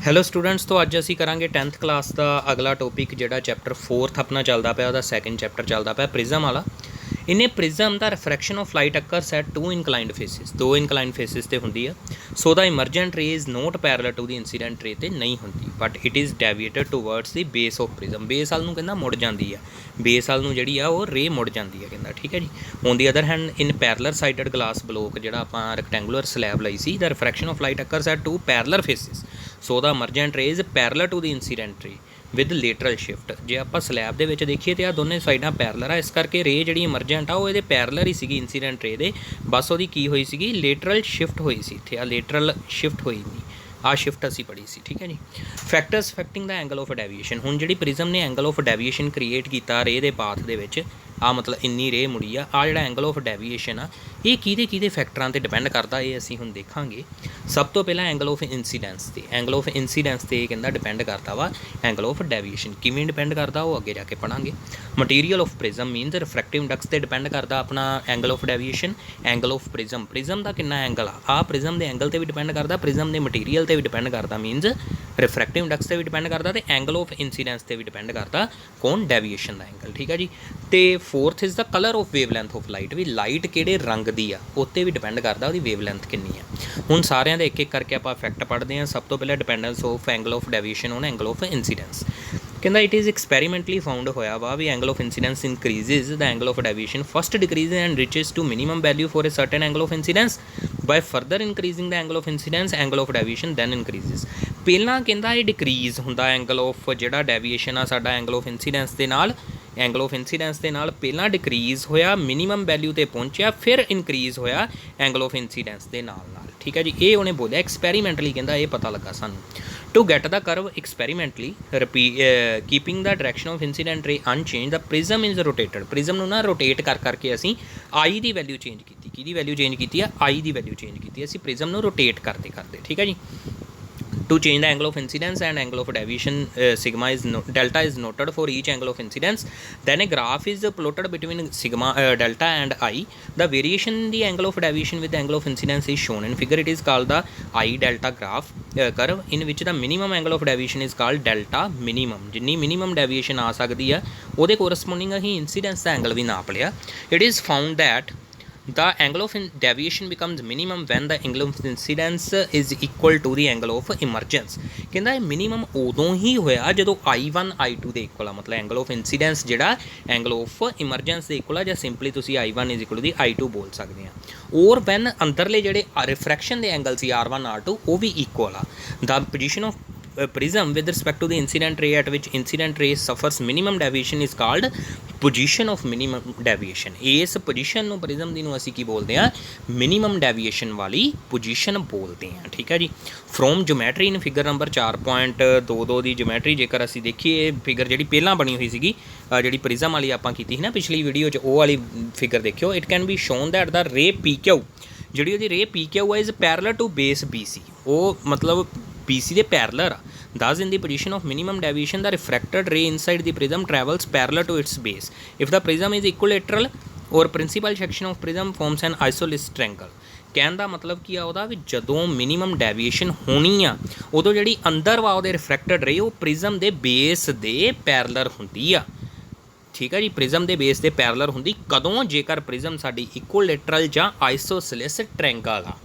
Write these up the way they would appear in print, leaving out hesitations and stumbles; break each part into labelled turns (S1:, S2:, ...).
S1: Hello students, तो अज असी करांगे 10th क्लास का अगला टॉपिक जिहड़ा चैप्टर 4th अपना चलता पाया उहदा सैकेंड चैप्टर चलता पाया प्रिज्म वाला। इन्हें प्रिज्म दा refraction of light occurs at two inclined faces, दो इनकलाइंड फेसिस ते हुंदी है। So the emergent ray is not parallel to the incident ray ते नहीं हुंदी, but it is deviated towards the base of prism. Base वाल नूं कहंदा मुड़ जांदी है, बेस वाल नूं जिहड़ी आ ओह रे मुड़ जांदी है कहंदा, ठीक है जी। On the other hand in parallel sided glass block जिहड़ा आपां रैक्टेंगुलर स्लैब लई सी, the refraction of light occurs at two parallel faces, so the emergent ray is parallel to the incident ray with lateral shift. जे आप slab दे विच देखीए तो आ दोनों साइडां parallel आ, इस करके रे जिहड़ी इमरजेंट आ वो इहदे पैरेलल ही सीगी इंसीडेंट रे दे, बस उहदी की होई सीगी लेटरल शिफ्ट होई सी। इत्थे आ लेटरल शिफ्ट होई नहीं, आ शिफ्ट असी पढ़ी सी, ठीक है जी। Factors affecting the angle of deviation, हुण जिहड़ी प्रिज्म ने एंगल ऑफ डेविएशन क्रिएट कीता रे दे पाथ दे विच, आ मतलब इन्नी रे मुड़ी आ जिहड़ा एंगल ऑफ डेविएशन आ ये किहदे फैक्टरां ते डिपेंड करदा, ये असीं हुण देखांगे। सब तो पहला एंगल ऑफ इंसीडेंस ते, एंगल ऑफ इंसीडेंस ते कहंदा डिपेंड करता वा एंगल ऑफ डेविएशन। किवें डिपेंड करदा वो अगे जाके पढ़ांगे। Material of prism means refractive index ते डिपेंड करदा अपना angle of deviation. Angle of prism, prism दा कितना एंगल आ प्रिज्म दे एंगल ते भी डिपेंड करदा, प्रिज्म दे मटीरियल ते भी डिपेंड करदा, मीनस रिफ्रैक्टिव इंडेक्स ते भी डिपेंड करदा ते एंगल ऑफ इंसीडेंस ते भी डिपेंड करदा कौन डेविएशन दा एंगल, ठीक है जी। तो fourth is the colour of wavelength of light, भी लाइट किहड़े रंग दी आ उत्ते भी डिपेंड करदा उहदी वेवलैंथ कितनी है। हुण सारिਆਂ ਦੇ एक एक करके आप इफैक्ट पढ़ते हैं। सब तो पहले dependence of angle of deviation on angle of incidence. कहता इट इज़ एक्सपैरीमेंटली फाउंड होया वा भी angle of incidence increases the angle of deviation first decrease and reaches to minimum value for a certain angle of incidence by further increasing the angle of incidence angle of deviation then increases. पहला कहता ये decrease हुंदा angle of जिहड़ा deviation आ साडा angle of incidence दे नाल, angle of incidence के नाल पहला डिक्रीज़ होया मिनीमम वैल्यू ते पहुंचा, फिर इंक्रीज़ होया एंगल ऑफ इंसीडेंस के नाल, ठीक है जी। ये उन्हें बोलिया एक्सपैरीमेंटली, कहता ये पता लगा सानू। To get the curve experimentally keeping the direction of incident ray unchanged the prism is rotated. Prism नूं ना रोटेट कर करके असीं आई की वैल्यू चेंज की, किहदी वैल्यू चेंज की है, आई की वैल्यू चेंज की, असीं प्रिज्म नूं रोटेट करते करते, ठीक है जी। To change the angle of incidence and angle of deviation, sigma is delta is noted for each angle of incidence. Then a graph is plotted between sigma delta and I. The variation in the angle of deviation with the angle of incidence is shown in figure. It is called the I delta graph curve in which the minimum angle of deviation is called delta minimum. जिन्नी minimum deviation आ सकती है उहदे corresponding ही incidence का angle भी नाप लिया। It is found that the angle of deviation becomes minimum when the angle of incidence is equal to the angle of emergence। कहता है मिनीमम उदों ही होया जो I1 I2 के इक्वल आ, मतलब एंगल ऑफ इंसीडेंस जिहड़ा एंगल ऑफ इमरजेंस के equal आ, या सिंपली तुसी I1 is equal to I2 बोल सकते हैं। और वैन अंदरले जिहड़े रिफ्रैक्शन के एंगल सी R1 R2 वो भी इक्वल आ। The position of prism with respect to the incident ray at which incident ray suffers minimum deviation is called position of minimum deviation। इस पोजीशन नूं prism दी नूं असीं की बोलते हैं, मिनीमम डेविएशन वाली पोजीशन बोलते हैं, ठीक है जी। From geometry in figure number 4.22 की ज्योमैट्री जेकर असीं देखिए फिगर जिहड़ी पहलां बनी हुई सीगी जिहड़ी प्रिज्म वाली आपां कीती ਸੀ ना पिछली वीडियो च, वो वाली फिगर देखियो। It can be shown that the ray PQ जिहड़ी ਉਹਦੀ ray PQ is parallel to base BC, वो मतलब BC ਦੇ पैरेलल आ। Thus in the position of minimum deviation the refracted ray inside the prism travels parallel to its base. If the prism is equilateral or principal section of prism forms an isosceles triangle। कहने का मतलब की आ भी जदों minimum deviation होनी आ उदों जिहड़ी अंदर वा उहदे रिफ्रैक्टेड रे वो प्रिज्म दे बेस दे पैरेलल हुंदी आ, ठीक है जी। प्रिज्म दे बेस दे पैरेलल हुंदी कदों, जेकर प्रिज्म साडी इक्विलेटरल जां आइसोसेलेस ट्रायंगल आ।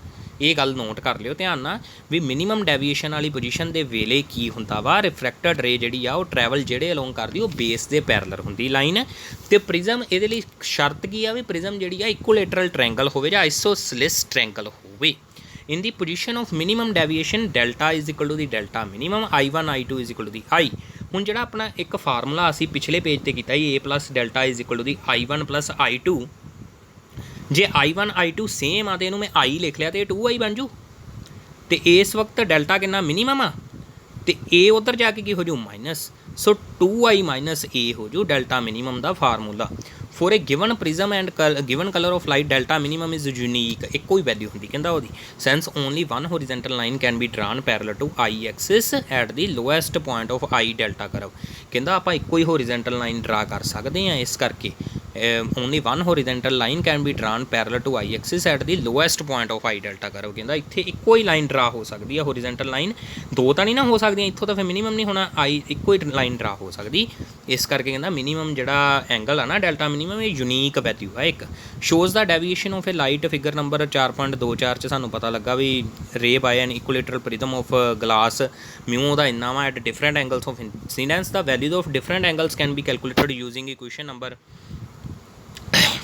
S1: ये गल नोट कर लियो ध्यान नाल भी मिनीमम डेविएशन वाली पोजीशन दे वेले की हुंदा वा रिफ्रैक्टेड रे जिहड़ी आ वो ट्रैवल जिहड़े अलोंग करदी वो बेस दे पैरेलल हुंदी लाइन है। ते प्रिज्म इहदे लई शर्त की आ भी प्रिज्म जिहड़ी आ इक्विलेटरल ट्रायंगल होवे जां आइसोसेलेस ट्रायंगल होवे। In the position of minimum deviation delta is equal to the delta minimum I1 I2 is equal to the I। हुण जिहड़ा अपना एक फार्मूला असीं पिछले पेज ते कीता A plus delta is equal to the I1 plus I2, जे I1 I2 same आ तो इनू मैं I लिख लिया तो 2I बन जू। तो इस वक्त डेल्टा कितना मिनीमम आ तो A उधर जाके की हो जू minus, so 2I minus A हो जू डेल्टा मिनीमम का formula. For a given prism and given colour of light delta minimum is unique, एक कोई वैल्यू होंगी कहता वो sense only one horizontal line can be drawn parallel to I axis at the lowest point of I delta curve. कहता आप एक ही horizontal line draw कर सकते हैं, इस करके only one horizontal line can be drawn parallel to I axis at the lowest point of I delta curve. कहता इत्थे इक्को ही लाइन ड्रा हो सकती है होरिजेंटल लाइन, दो तो नहीं ना हो सकती, इत्थों तो फिर मिनीमम नहीं होना, आई इक्को ही लाइन ड्रा हो सकती। इस करके कहता मिनीमम जिहड़ा एंगल है ना डेल्टा मिनीमम ये यूनीक वैल्यू है एक। Shows the deviation of a light, figure number 4.24 च सानू पता लगा भी ray by an equilateral prism of glass mu दा इन्ना वा at different angles of incidence. The values of different angles can be calculated using equation number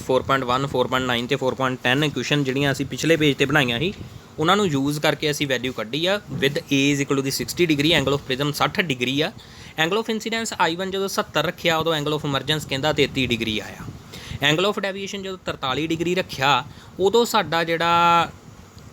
S1: 4.1 4.9 ਤੇ 4.10 equation ਜਿਹੜੀਆਂ ਅਸੀਂ ਪਿਛਲੇ ਪੇਜ ਤੇ ਬਣਾਈਆਂ ਸੀ ਉਹਨਾਂ ਨੂੰ ਯੂਜ਼ ਕਰਕੇ ਅਸੀਂ ਵੈਲਿਊ ਕੱਢੀ ਆ। With A is equal to the 60 degree, angle of prism 60 degree ਆ। ਐਂਗਲ ਆਫ ਇਨਸੀਡੈਂਸ I1 ਜਦੋਂ 70 ਰੱਖਿਆ ਉਦੋਂ ਐਂਗਲ ਆਫ ਇਮਰਜੈਂਸ ਕਹਿੰਦਾ 33 ਡਿਗਰੀ ਆਇਆ। ਐਂਗਲ ਆਫ ਡੈਵੀਏਸ਼ਨ ਜਦੋਂ 43 ਡਿਗਰੀ ਰੱਖਿਆ ਉਦੋਂ ਸਾਡਾ ਜਿਹੜਾ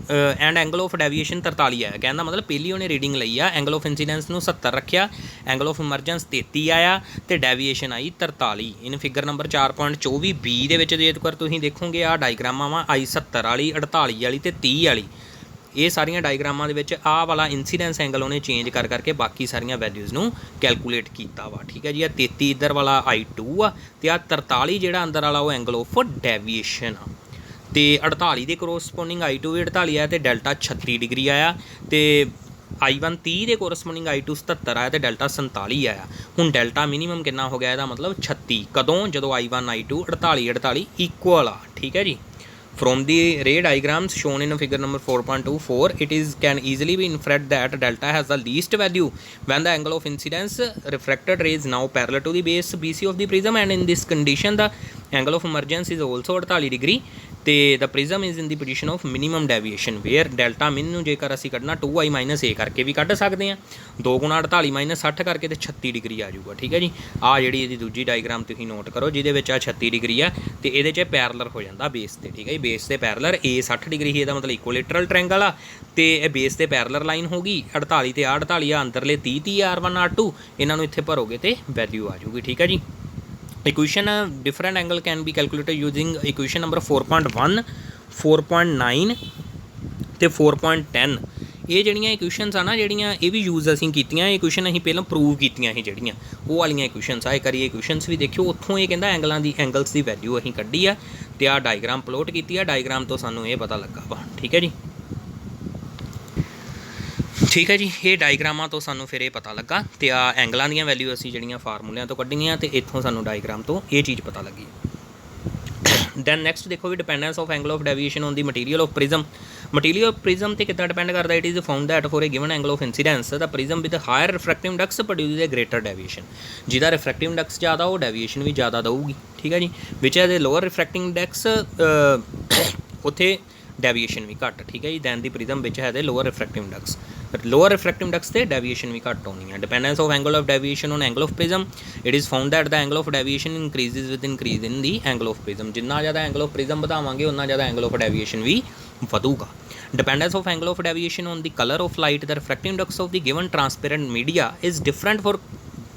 S1: एंड एंगल ऑफ डेविएशन 43 आया। कहने का मतलब पहली उन्हें रीडिंग लई आ, एंगल ऑफ इंसीडेंस नूं 70 रखिया, एंगल ऑफ इमरजेंस 33 आया तो डेविएशन आई 43। इन फिगर नंबर 4.24 बी दे विच जेकर तुसीं देखोगे आ डायग्रामां वा आई 70 वाली 48 वाली ते 30 वाली, ये सारिया डायग्रामां दे विच आ वाला इंसीडेंस एंगल उन्हें चेंज कर करके बाकी सारिया वैल्यूज़ नूं कैलकुलेट किया वा। ठीक है जी, 33 इधर वाला I2 आ ते आ 43 जिहड़ा अंदर वाला वो एंगल ऑफ डेविएशन आ। तो 48 के कोरसपोंडिंग I2 भी 48 आया तो डेल्टा 36 डिग्री आया, तो I1 30 के कोरसपोंडिंग I2 77 आया तो डेल्टा 47 आया। हुण डेल्टा मिनीमम कितना हो गया इसका मतलब 36, कदों जो I1 I2 48 इक्वल आ। ठीक है जी। From the ray diagrams shown in figure number 4.24, it can easily be inferred that delta has the least value when the angle of incidence refracted ray is now parallel to the base BC of the prism, and in this condition the angle of emergence is also 48 degree. तो the prism is in the position of minimum deviation where delta min नूं जेकर असीं कढ़ना 2i minus ए करके भी कढ़ सकते हैं, 2 गुणा 48 minus 60 करके तो 36 डिग्री आ जाऊगा। ठीक है जी। आ जिहड़ी इहदी दूजी डायग्राम तुसीं नोट करो जिहदे विच आ 36 डिग्री आ तो इहदे च पैरेलल हो जाता बेस ते। ठीक है जी, बेस ते पैरेलल ए 60 डिग्री ही इहदा मतलब इक्विलेटरल ट्रायंगल आ तो बेस ते पैरेलल लाइन होगी। 48 ते 48 आ अंदरले 30 R1 R2 इन्हां नूं इत्थे भरोगे तो वैल्यू आ जाऊगी। ठीक है जी। Equation different angle can be calculated using equation number 4.1 4.9 तो 4.10। ये जड़ियाँ इक्वेशनस आ ना जड़ियाँ ये भी यूज़ असीं कीतियां, इक्वेशन असीं पहलां प्रूव कीतियां ही जड़ियाँ वो वालियां इक्वेशनस आ। एक बारी इक्वेशनस भी देखियो, उत्थों ये कहता एंगल्स की वैल्यू असीं कड्ढी आ ते आ डायग्राम प्लॉट कीती आ, डायग्राम तो सानूं ये पता लगा वा। ठीक है जी। ठीक है जी, ये डायग्रामां तो सानूं फिर ये पता लगा तो आ एंगलों दी वैल्यू असीं जड़ियां फार्मूलियां तो कड्ढियां ते इत्थों सानूं डायग्राम तो ये चीज़ पता लगी। दैन नैक्सट देखो भी dependence of angle of deviation on the material of prism. Material of prism ते कितना डिपेंड करता है? It is found that for a given angle of incidence the prism with higher refractive index produce a greater deviation. जिहदा refractive index ज़्यादा वो deviation भी ज़्यादा देगी। ठीक है जी। विच है लोअर रिफ्रैक्टिव इंडेक्स उत्थे डेविएशन भी घट। ठीक है जी। दैन दी प्रिज्म विच है lower refractive index, lower refractive index से डेविएशन भी घट होनी है। Dependence of angle of deviation on angle of prism, it is found that the angle of deviation increases with increase in the angle of prism. जिन्ना ज़्यादा angle of prism बढ़ावांगे उन्ना ज़्यादा angle of deviation भी वधूगा। Dependence of angle of deviation on the colour of light, the refractive index of the given transparent media is different for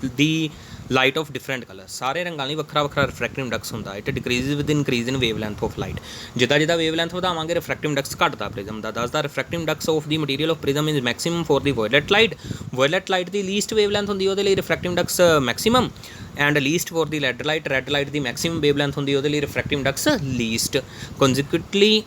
S1: the light of different colour. सारे रंगां लई वखरा वखरा refractive index होंदा। It decreases with increase in wavelength of light. जिदा जिदा wavelength वधावांगे refractive index घटदा प्रिज्म दा। Thus the refractive index of the material of prism is maximum for the violet light. Violet light दी least wavelength होंदी उहदे लई refractive index maximum, and least for the red light. Red light दी maximum wavelength होंदी उहदे लई refractive index least. Consequently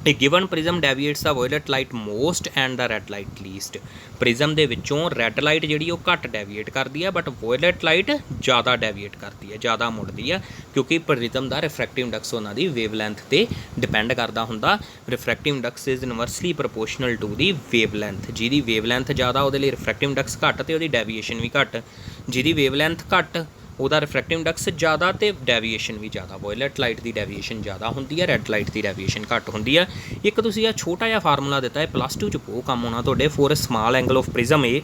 S1: a given prism deviates the violet light most and the red light least. Prism दे विचों red light जिहड़ी वो घट deviate करती है, बट वायलेट लाइट ज़्यादा डेविएट करती है, ज़्यादा मुड़ती है, क्योंकि प्रिज्म का रिफ्रैक्टिव इंडेक्स उन्हां दी वेवलैंथ ते डिपेंड करता हुंदा। Refractive index is inversely proportional to the wavelength. जिहदी वेवलैंथ ज़्यादा उहदे लई रिफ्रैक्टिव इंडेक्स घट ते उहदी डेविएशन भी घट। जिहदी वेवलैंथ घट ਉਹਦਾ रिफ्रैक्टिव इंडेक्स ज़्यादा तो डेविएशन भी ज़्यादा। वायलेट लाइट की डेविएशन ज़्यादा होंदी है, रेड लाइट की डेविएशन घट होंदी है। एक तुसीं आ छोटा जिहा फार्मूला दिता है +2 च बहुत काम होना तुहाडे। For small angle of prism A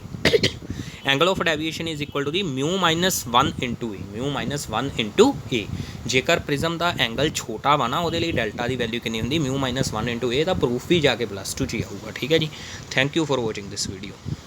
S1: angle of deviation is equal to the μ-1 into A. μ-1 into A. जेकर प्रिज्म का एंगल छोटा वा ना उहदे लई डेल्टा की वैल्यू कितनी होंदी? μ-1 इंटू ए। दा प्रूफ भी जाके +2 च ही आऊगा। ठीक है जी। Thank you for watching this video.